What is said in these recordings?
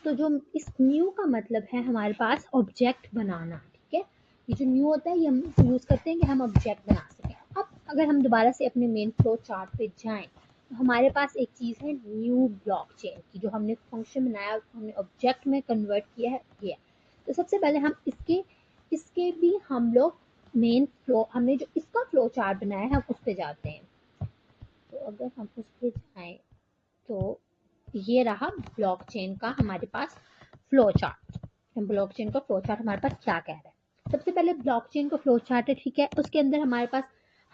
तो जो इस न्यू का मतलब है हमारे पास ऑब्जेक्ट बनाना, ठीक है। ये जो न्यू होता है ये हम यूज़ करते हैं कि हम ऑब्जेक्ट बना सकें। अब अगर हम दोबारा से अपने मेन फ्लो चार्ट पे जाएं तो हमारे पास एक चीज़ है न्यू ब्लॉकचेन की, जो हमने फंक्शन बनाया, हमने ऑब्जेक्ट में कन्वर्ट किया है ये। तो सबसे पहले हम इसके इसके भी हम लोग मेन फ्लो, हमने जो इसका फ्लो चार्ट बनाया है हम उस पर जाते हैं। तो अगर हम उस पर जाएं तो ये रहा ब्लॉकचेन का हमारे पास फ्लो चार्ट। ब्लॉकचेन का फ्लो चार्ट हमारे पास क्या कह रहा है। सबसे पहले ब्लॉकचेन का फ्लो चार्ट है, ठीक है। उसके अंदर हमारे पास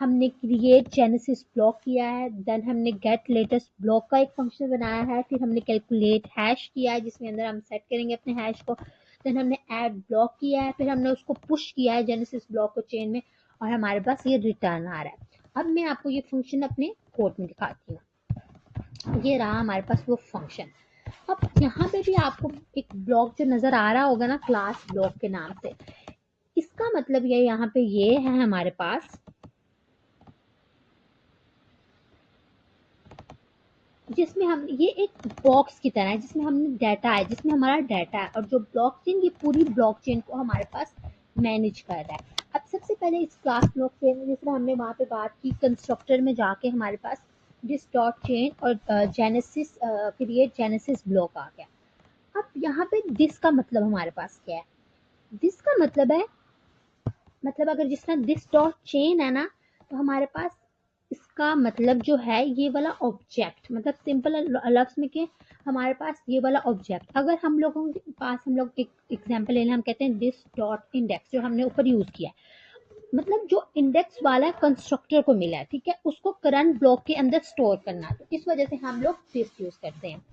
हमने क्रिएट जेनेसिस ब्लॉक किया है, देन हमने गेट लेटेस्ट ब्लॉक का एक फंक्शन बनाया है, फिर हमने कैलकुलेट हैश किया है जिसमें अंदर हम सेट करेंगे अपने हैश को, देन हमने ऐड ब्लॉक किया है, फिर हमने उसको पुश किया है जेनेसिस ब्लॉक को चेन में, और हमारे पास ये रिटर्न आ रहा है। अब मैं आपको ये फंक्शन अपने कोड में दिखाती हूँ। ये रहा हमारे पास वो फंक्शन। अब यहाँ पे भी आपको एक ब्लॉक जो नजर आ रहा होगा ना, क्लास ब्लॉक के नाम से, इसका मतलब ये यहाँ पे ये है हमारे पास, जिसमें हम ये एक बॉक्स की तरह है जिसमें हमने डाटा है, जिसमें हमारा डाटा है, और जो ब्लॉकचेन ये पूरी ब्लॉकचेन को हमारे पास मैनेज कर रहा है। अब सबसे पहले इस क्लास ब्लॉक पे जिस तरह हमने वहाँ पे बात की, कंस्ट्रक्टर में जाके हमारे पास दिस डॉट चेन और जेनेसिस क्रिएट जेनेसिस ब्लॉक आ गया। अब यहाँ पे दिस का मतलब हमारे पास क्या है। दिस का मतलब है, मतलब अगर जिस तरह दिस डॉट चेन है ना, तो हमारे पास इसका मतलब जो है ये वाला ऑब्जेक्ट, मतलब सिंपल लफ्ज में कि हमारे पास ये वाला ऑब्जेक्ट, अगर हम लोगों के पास, हम लोग एक एग्जांपल ले लें, हम कहते हैं दिस डॉट इंडेक्स जो हमने ऊपर यूज किया है, मतलब जो इंडेक्स वाला कंस्ट्रक्टर को मिला है, ठीक है, उसको करंट ब्लॉक के अंदर स्टोर करना, तो इस वजह से हम लोग दिस यूज करते हैं।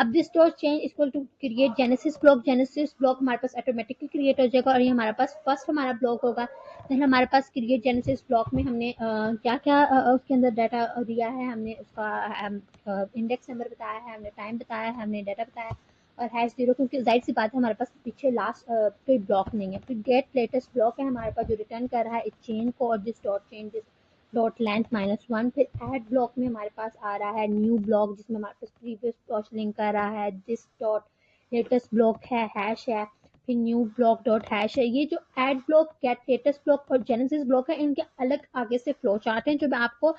अब this dot change equal to create genesis block हमारे पास ऑटोमेटिकली क्रिएट हो जाएगा, और ये हमारे पास फर्स्ट हमारा ब्लॉक होगा। देन हमारे पास क्रिएट जेनेसिस ब्लॉक में हमने क्या क्या उसके अंदर डाटा दिया है, हमने उसका इंडेक्स नंबर बताया है, हमने टाइम बताया है, हमने डाटा बताया है, और हैश जीरो, क्योंकि जाहिर सी बात है हमारे पास पीछे लास्ट कोई ब्लॉक नहीं है। फिर गेट लेटेस्ट ब्लॉक है हमारे पास जो रिटर्न कर रहा है इस चेन को, और this dot change this dot length -1। फिर ऐड ब्लॉक में हमारे पास आ रहा है न्यू ब्लॉक जिसमें हमारे पास प्रीवियस ब्लॉक लिंक कर रहा है, दिस डॉट लेटेस्ट ब्लॉक है, हैश है, फिर न्यू ब्लॉक डॉट हैश है। ये जो add block, gate latest block और जेनेसिस ब्लॉक है, इनके अलग आगे से फ्लो चार्ट हैं जो मैं आपको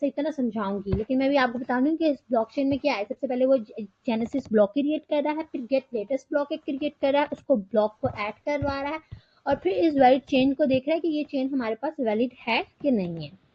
सही तरह समझाऊंगी, लेकिन मैं भी आपको बता दूं कि इस ब्लॉकचेन में क्या है। सबसे पहले वो जेनेसिस ब्लॉक क्रिएट कर रहा है, फिर गेट लेटेस्ट ब्लॉक क्रिएट कर रहा है, उसको ब्लॉक को ऐड करवा रहा है, और फिर इस वैलिड चेन को देख रहा है कि ये चेन हमारे पास वैलिड है कि नहीं है।